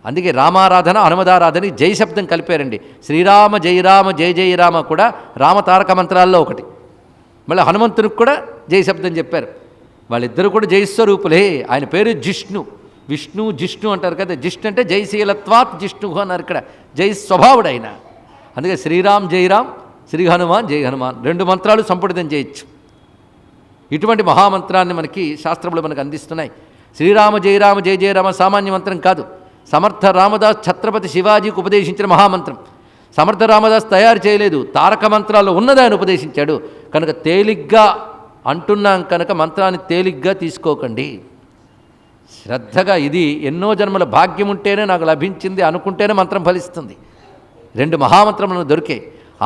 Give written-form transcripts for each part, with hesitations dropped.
అందుకే రామారాధన హనుమదారాధన జై శబ్దం కలిపారండి. శ్రీరామ జయ రామ జయ జయ రామ కూడా రామతారక మంత్రాల్లో ఒకటి. మళ్ళీ హనుమంతునికి కూడా జై శబ్దం చెప్పారు. వాళ్ళిద్దరూ కూడా జయస్వరూపులే. ఆయన పేరు జిష్ణు. విష్ణు జిష్ణు అంటారు కదా. జిష్ణు అంటే జయశీలత్వాత్ జిష్ణు అన్నారు. ఇక్కడ జై స్వభావుడు ఆయన. అందుకే శ్రీరామ్ జయరామ్, శ్రీ హనుమాన్ జై హనుమాన్ 2 మంత్రాలు సంపుటితం చేయొచ్చు. ఇటువంటి మహామంత్రాన్ని మనకి శాస్త్రములు మనకు అందిస్తున్నాయి. శ్రీరామ జయరామ జయ జయరామ సామాన్య మంత్రం కాదు. సమర్థ రామదాస్ ఛత్రపతి శివాజీకి ఉపదేశించిన మహామంత్రం. సమర్థ రామదాస్ తయారు చేయలేదు, తారక మంత్రాల్లో ఉన్నది ఆయన ఉపదేశించాడు. కనుక తేలిగ్గా అంటున్నాం కనుక మంత్రాన్ని తేలిగ్గా తీసుకోకండి. శ్రద్ధగా ఇది ఎన్నో జన్మల భాగ్యం ఉంటేనే నాకు లభించింది అనుకుంటేనే మంత్రం ఫలిస్తుంది. 2 మహామంత్రములను దొరికే.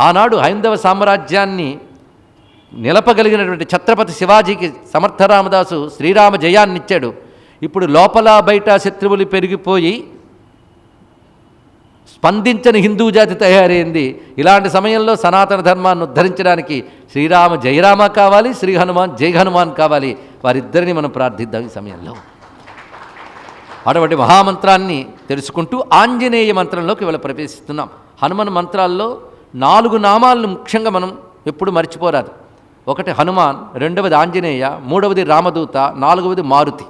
ఆనాడు హైందవ సామ్రాజ్యాన్ని నిలపగలిగినటువంటి ఛత్రపతి శివాజీకి సమర్థ రామదాసు శ్రీరామ జయాన్నిచ్చాడు. ఇప్పుడు లోపల బయట శత్రువులు పెరిగిపోయి స్పందించని హిందూ జాతి తయారైంది. ఇలాంటి సమయంలో సనాతన ధర్మాన్ని ఉద్ధరించడానికి శ్రీరామ జయరామ కావాలి, శ్రీ హనుమాన్ జై హనుమాన్ కావాలి. వారిద్దరిని మనం ప్రార్థిద్దాం ఈ సమయంలో. అటువంటి మహామంత్రాన్ని తెలుసుకుంటూ ఆంజనేయ మంత్రంలోకి ఇవాళ ప్రవేశిస్తున్నాం. హనుమాన్ మంత్రాల్లో 4 నామాలను ముఖ్యంగా మనం ఎప్పుడు మర్చిపోరాదు. ఒకటి హనుమాన్, 2వది ఆంజనేయ, 3వది రామదూత, 4వది మారుతి.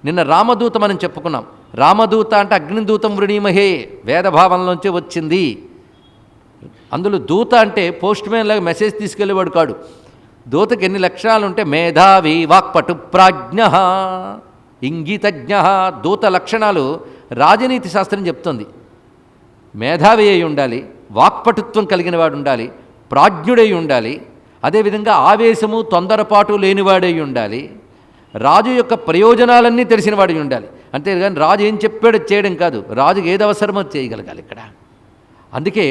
నిన్న రామదూత మనం చెప్పుకున్నాం. రామదూత అంటే అగ్నిదూతం వృణీమహే వేదభావంలోంచి వచ్చింది. అందులో దూత అంటే పోస్ట్ మ్యాన్ లాగా మెసేజ్ తీసుకెళ్ళేవాడు కాడు. దూతకి ఎన్ని లక్షణాలు ఉంటే మేధావి, వాక్పటు, ప్రాజ్ఞ, ఇంగితజ్ఞ. దూత లక్షణాలు రాజనీతి శాస్త్రం చెప్తుంది. మేధావి అయి ఉండాలి, వాక్పటుత్వం కలిగిన వాడు ఉండాలి, ప్రాజ్ఞుడై ఉండాలి, అదేవిధంగా ఆవేశము తొందరపాటు లేనివాడై ఉండాలి, రాజు యొక్క ప్రయోజనాలన్నీ తెలిసినవాడి ఉండాలి. అంతేగాని రాజు ఏం చెప్పాడో చేయడం కాదు, రాజుకి ఏది అవసరమో చేయగలగాలి ఇక్కడ. అందుకే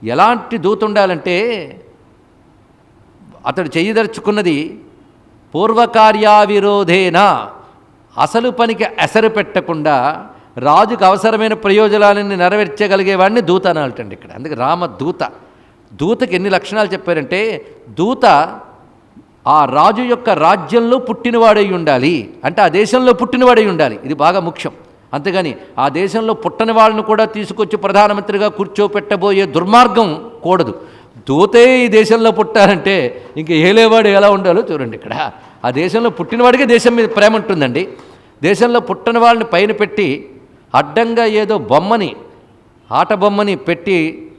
ఎలాంటి దూత ఉండాలంటే అతడు చేయదలుచుకున్నది పూర్వకార్యావిరోధేన, అసలు పనికి ఎసరు పెట్టకుండా రాజుకు అవసరమైన ప్రయోజనాలన్నీ నెరవేర్చగలిగేవాడిని దూత అనాలటండి ఇక్కడ. అందుకే రామదూత. దూతకి ఎన్ని లక్షణాలు చెప్పారంటే దూత ఆ రాజు యొక్క రాజ్యంలో పుట్టినవాడై ఉండాలి, అంటే ఆ దేశంలో పుట్టినవాడై ఉండాలి. ఇది బాగా ముఖ్యం. అంతేగాని ఆ దేశంలో పుట్టని వాళ్ళను కూడా తీసుకొచ్చి ప్రధానమంత్రిగా కూర్చోపెట్టబోయే దుర్మార్గం కూడదు. దూతే ఈ దేశంలో పుట్టారంటే ఇంక ఏలేవాడు ఎలా ఉండాలో చూడండి ఇక్కడ. ఆ దేశంలో పుట్టినవాడికే దేశం మీద ప్రేమ ఉంటుందండి. దేశంలో పుట్టని వాళ్ళని పైన పెట్టి అడ్డంగా ఏదో బొమ్మని, ఆట బొమ్మని పెట్టి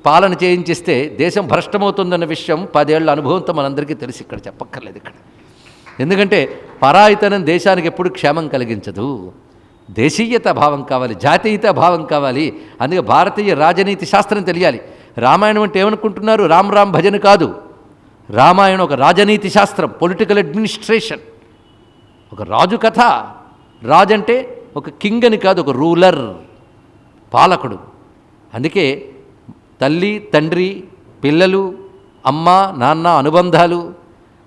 పాలన చేయించిస్తే దేశం భ్రష్టమవుతుందన్న విషయం 10 ఏళ్ల అనుభవంతో మనందరికీ తెలిసి ఇక్కడ చెప్పక్కర్లేదు ఇక్కడ. ఎందుకంటే పరాయితనం దేశానికి ఎప్పుడు క్షేమం కలిగించదు. దేశీయత భావం కావాలి, జాతీయత భావం కావాలి. అందుకే భారతీయ రాజనీతి శాస్త్రం తెలియాలి. రామాయణం అంటే ఏమనుకుంటున్నారు? రామ్ రామ్ భజన కాదు. రామాయణం ఒక రాజనీతి శాస్త్రం, పొలిటికల్ అడ్మినిస్ట్రేషన్, ఒక రాజు కథ. రాజు అంటే ఒక కింగ్ అని కాదు, ఒక రూలర్, పాలకుడు. అందుకే తల్లి తండ్రి పిల్లలు అమ్మ నాన్న అనుబంధాలు,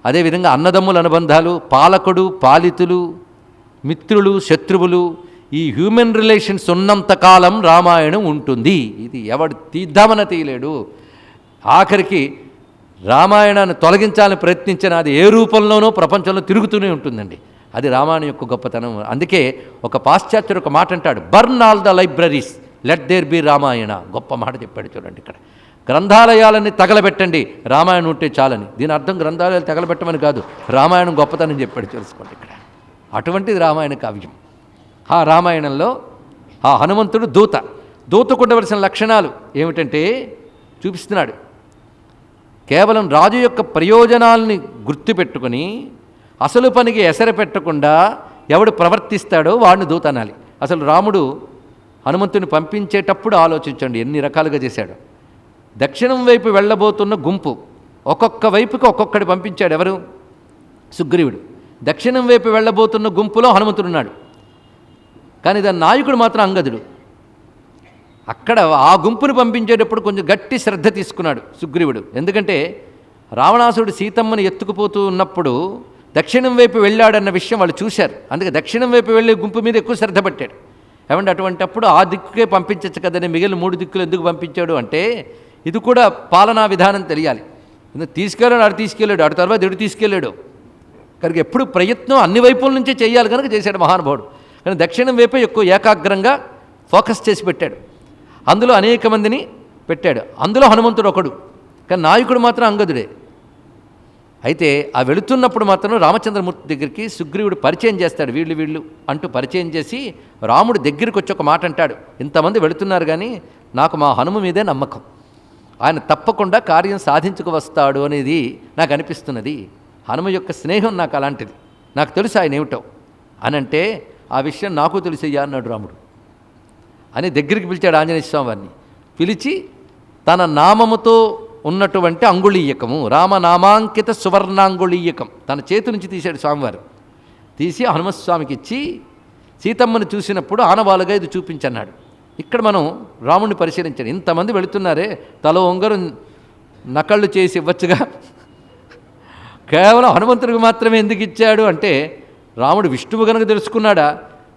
అదేవిధంగా అన్నదమ్ముల అనుబంధాలు, పాలకుడు పాలితులు, మిత్రులు శత్రువులు, ఈ హ్యూమన్ రిలేషన్స్ ఉన్నంతకాలం రామాయణం ఉంటుంది. ఇది ఎవడు తీద్దామని తీయలేడు. ఆఖరికి రామాయణాన్ని తొలగించాలని ప్రయత్నించిన అది ఏ రూపంలోనో ప్రపంచంలో తిరుగుతూనే ఉంటుందండి. అది రామాయణం యొక్క గొప్పతనం. అందుకే ఒక పాశ్చాత్యుడు ఒక మాట అంటాడు, burn all the libraries, let there be Ramayana. గొప్ప మాట చెప్పాడు చూడండి ఇక్కడ. గ్రంథాలయాలన్నీ తగలబెట్టండి, రామాయణం ఉంటే చాలని. దీని అర్థం గ్రంథాలయాలు తగలబెట్టమని కాదు, రామాయణం గొప్పతనం చెప్పాడు తెలుసుకోండి ఇక్కడ. అటువంటిది రామాయణ కావ్యం. ఆ రామాయణంలో ఆ హనుమంతుడు దూత. దూతకు ఉండవలసిన లక్షణాలు ఏమిటంటే చూపిస్తున్నాడు. కేవలం రాజు యొక్క ప్రయోజనాల్ని గుర్తుపెట్టుకొని అసలు పనికి ఎసరు పెట్టకుండా ఎవడు ప్రవర్తిస్తాడో వాడిని దూత అనాలి. అసలు రాముడు హనుమంతుని పంపించేటప్పుడు ఆలోచించండి ఎన్ని రకాలుగా చేశాడు. దక్షిణం వైపు వెళ్ళబోతున్న గుంపు, ఒక్కొక్క వైపుకి ఒక్కొక్కడి పంపించాడు. ఎవరు? సుగ్రీవుడు. దక్షిణం వైపు వెళ్ళబోతున్న గుంపులో హనుమంతుడున్నాడు. కానీ దాని నాయకుడు మాత్రం అంగదుడు. అక్కడ ఆ గుంపును పంపించేటప్పుడు కొంచెం గట్టి శ్రద్ధ తీసుకున్నాడు సుగ్రీవుడు. ఎందుకంటే రావణాసురుడు సీతమ్మని ఎత్తుకుపోతూ ఉన్నప్పుడు దక్షిణం వైపు వెళ్ళాడన్న విషయం వాళ్ళు చూశారు. అందుకే దక్షిణం వైపు వెళ్ళే గుంపు మీద ఎక్కువ శ్రద్ధ పట్టాడు. ఏమంటే అటువంటిప్పుడు ఆ దిక్కుకే పంపించచ్చు కదని మిగిలిన 3 దిక్కులు ఎందుకు పంపించాడు అంటే ఇది కూడా పాలనా విధానం తెలియాలి. తీసుకెళ్ళాడు, అటు తీసుకెళ్ళాడు, అటు తర్వాత ఇటు తీసుకెళ్ళాడు. కనుక ఎప్పుడు ప్రయత్నం అన్ని వైపుల నుంచే చేయాలి కనుక చేశాడు మహానుభావుడు. కానీ దక్షిణం వైపే ఎక్కువ ఏకాగ్రంగా ఫోకస్ చేసి పెట్టాడు. అందులో అనేక మందిని పెట్టాడు. అందులో హనుమంతుడు ఒకడు, కానీ నాయకుడు మాత్రం అంగదుడే. అయితే ఆ వెళుతున్నప్పుడు మాత్రం రామచంద్రమూర్తి దగ్గరికి సుగ్రీవుడు పరిచయం చేస్తాడు. వీళ్ళు అంటూ పరిచయం చేసి రాముడు దగ్గరికి వచ్చి ఒక మాట అంటాడు, ఇంతమంది వెళుతున్నారు కానీ నాకు మా హనుమ మీదే నమ్మకం, ఆయన తప్పకుండా కార్యం సాధించుకు వస్తాడు అనేది నాకు అనిపిస్తున్నది. హనుమ యొక్క స్నేహం నాకు అలాంటిది, నాకు తెలుసు ఆయన ఏమిటో అని అంటే, ఆ విషయం నాకు తెలిసయ్యా అన్నాడు రాముడు. అని దగ్గరికి పిలిచాడు ఆంజనేయ స్వామి వారిని. పిలిచి తన నామముతో ఉన్నటువంటి అంగుళీయకము, రామనామాంకిత సువర్ణాంగుళీయకం తన చేతి నుంచి తీశాడు స్వామివారు. తీసి హనుమస్వామికి ఇచ్చి సీతమ్మని చూసినప్పుడు ఆనవాలుగా ఇది చూపించన్నాడు. ఇక్కడ మనం రాముడిని పరిశీలించాడు. ఇంతమంది వెళుతున్నారే, తల ఒంగరు నకళ్ళు చేసి ఇవ్వచ్చుగా, కేవలం హనుమంతుడికి మాత్రమే ఎందుకు ఇచ్చాడు అంటే, రాముడు విష్ణువు గనక తెలుసుకున్నాడా,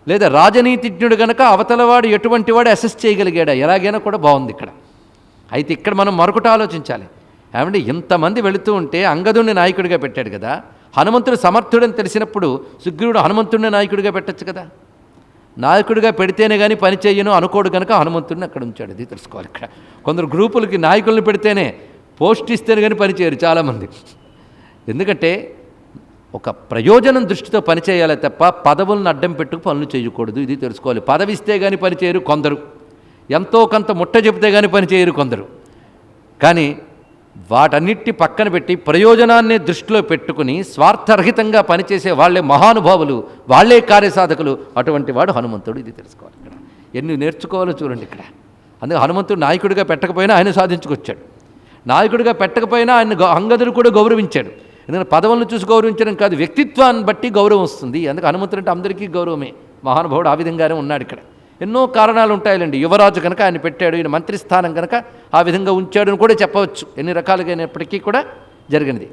లేదా రాజనీతిజ్ఞుడు గనక అవతలవాడు ఎటువంటి వాడు అసెస్ చేయగలిగాడా, ఎలాగైనా కూడా బాగుంది ఇక్కడ. అయితే ఇక్కడ మనం మరొకటి ఆలోచించాలి. ఏమంటే ఇంతమంది వెళుతూ ఉంటే అంగదుడిని నాయకుడిగా పెట్టాడు కదా, హనుమంతుడు సమర్థుడని తెలిసినప్పుడు సుగ్రీవుడు హనుమంతుడిని నాయకుడిగా పెట్టచ్చు కదా. నాయకుడిగా పెడితేనే కానీ పని చేయను అనుకోడు కనుక హనుమంతుడిని అక్కడ ఉంచాడు. అది తెలుసుకోవాలి. ఇక్కడ కొందరు గ్రూపులకి నాయకుల్ని పెడితేనే, పోస్ట్ ఇస్తేనే కానీ పని చేయరు చాలామంది. ఎందుకంటే ఒక ప్రయోజనం దృష్టితో పనిచేయాలి తప్ప పదవులను అడ్డం పెట్టుకు పనులు చేయకూడదు. ఇది తెలుసుకోవాలి. పదవి ఇస్తే కానీ పని చేయరు కొందరు, ఎంతో కొంత ముట్ట చెబితే కానీ పని చేయరు కొందరు. కానీ వాటన్నిటి పక్కన పెట్టి ప్రయోజనాన్ని దృష్టిలో పెట్టుకుని స్వార్థరహితంగా పనిచేసే వాళ్ళే మహానుభావులు, వాళ్ళే కార్యసాధకులు. అటువంటి వాడు హనుమంతుడు. ఇది తెలుసుకోవాలి. ఇక్కడ ఎన్ని నేర్చుకోవాలో చూడండి. ఇక్కడ అందుకే హనుమంతుడు నాయకుడిగా పెట్టకపోయినా ఆయన సాధించుకొచ్చాడు. నాయకుడిగా పెట్టకపోయినా ఆయన అంగదుడు కూడా గౌరవించాడు. ఎందుకంటే పదవులను చూసి గౌరవించడం కాదు, వ్యక్తిత్వాన్ని బట్టి గౌరవం వస్తుంది. అందుకే హనుమంతుడు అంటే అందరికీ గౌరవమే. మహానుభావుడు ఆ విధంగానే ఉన్నాడు. ఇక్కడ ఎన్నో కారణాలు ఉంటాయండి. యువరాజు కనుక ఆయన పెట్టాడు, ఈయన మంత్రి స్థానం కనుక ఆ విధంగా ఉంచాడు అని కూడా చెప్పవచ్చు. ఎన్ని రకాలుగా అయినప్పటికీ కూడా జరిగినది.